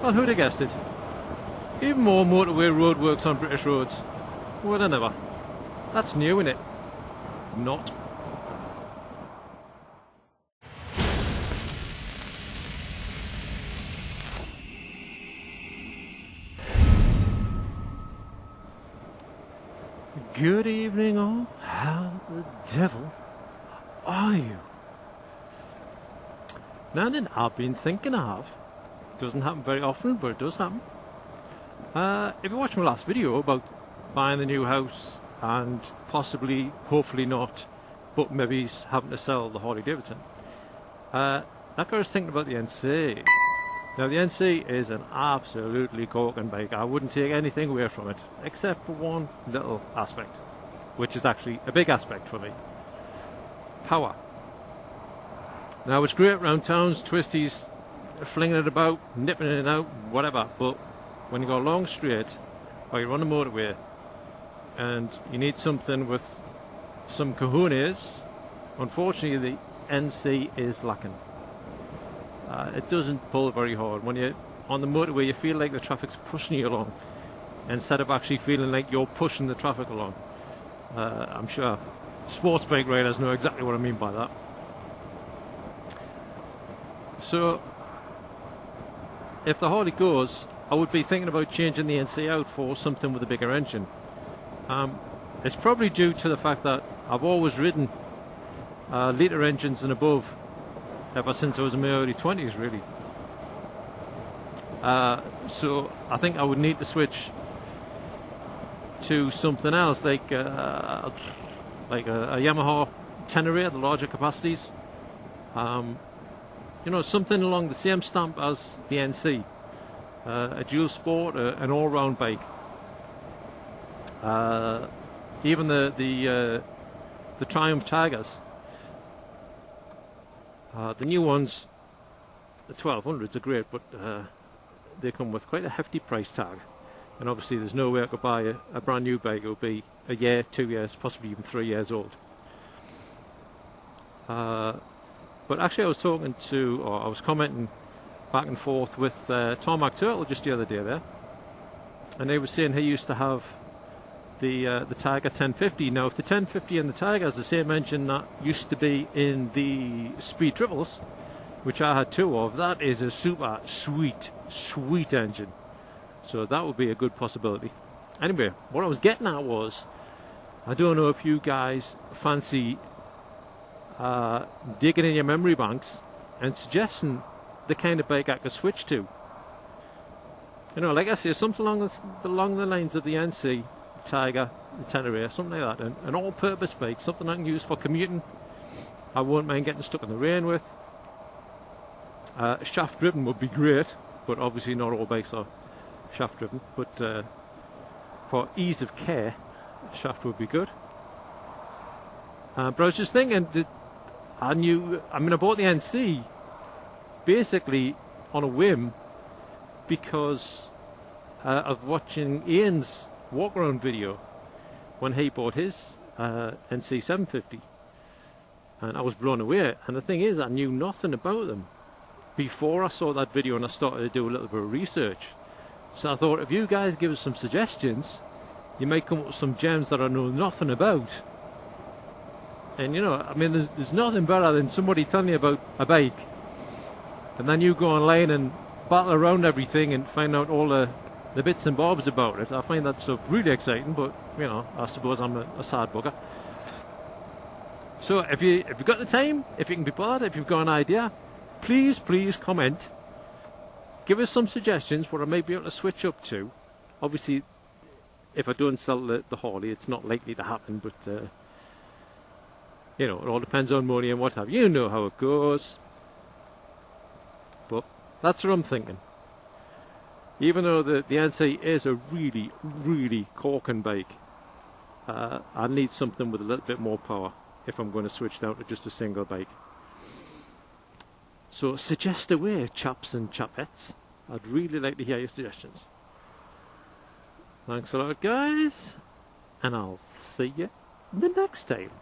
Well, who'd have guessed it? Even more motorway roadworks on British roads. Would have never. That's new, innit? Not. Good evening, all. How the devil are you? Now then, I've been thinking of. It doesn't happen very often, but it does happen. If you watched my last video about buying a new house and possibly, hopefully not, but maybe having to sell the Harley Davidson, that got us thinking about the NC. Now the NC is an absolutely corking bike. I wouldn't take anything away from it, except for one little aspect, which is actually a big aspect for me. Power. Now it's great around towns, twisties, flinging it about, nipping it out, whatever, but when you go long straight, or you're on the motorway, and you need something with some cojones, unfortunately the NC is lacking. It doesn't pull very hard. When you're on the motorway, you feel like the traffic's pushing you along, instead of actually feeling like you're pushing the traffic along. I'm sure sports bike riders know exactly what I mean by that. So, if the Harley goes, I would be thinking about changing the NC out for something with a bigger engine. It's probably due to the fact that I've always ridden litre engines and above ever since I was in my early 20s, really. So I think I would need to switch to something else, like a Yamaha Chenery at the larger capacities. You know, something along the same stamp as the NC. A dual sport, an all-round bike. Even the Triumph Tigers, the new ones, the 1200s are great, but they come with quite a hefty price tag, and obviously there's no way I could buy a brand new bike. It will be a year, 2 years, possibly even 3 years old. But actually I was commenting back and forth with Tarmac Turtle just the other day there, and he was saying he used to have the Tiger 1050. Now if the 1050 and the Tiger is the same engine that used to be in the Speed Triples, which I had two of, that is a super sweet engine. So that would be a good possibility. Anyway, what I was getting at was, I don't know if you guys fancy digging in your memory banks and suggesting the kind of bike I could switch to. You know, like I say, something along the lines of the NC, the Tiger, the Chenery, something like that. An all-purpose bike, something I can use for commuting. I won't mind getting stuck in the rain with. Shaft-driven would be great, but obviously not all bikes are shaft-driven. But for ease of care, shaft would be good. But I was just thinking that I bought the NC basically on a whim because of watching Ian's walk-around video when he bought his NC 750, and I was blown away. And the thing is, I knew nothing about them before I saw that video, and I started to do a little bit of research. So I thought, if you guys give us some suggestions, you might come up with some gems that I know nothing about. And you know, I mean, there's nothing better than somebody telling you about a bike, and then you go online and battle around everything and find out all the bits and bobs about it. I find that so really exciting, but you know, I suppose I'm a sad bugger. So if you've got the time, if you can be bothered, if you've got an idea, please comment. Give us some suggestions what I may be able to switch up to. Obviously, if I don't sell the Harley, it's not likely to happen, but you know, it all depends on money and what have you. You know how it goes. But that's what I'm thinking. Even though the NC is a really corking bike, I need something with a little bit more power if I'm going to switch down to just a single bike. So suggest away, chaps and chapettes. I'd really like to hear your suggestions. Thanks a lot, guys, and I'll see you the next time.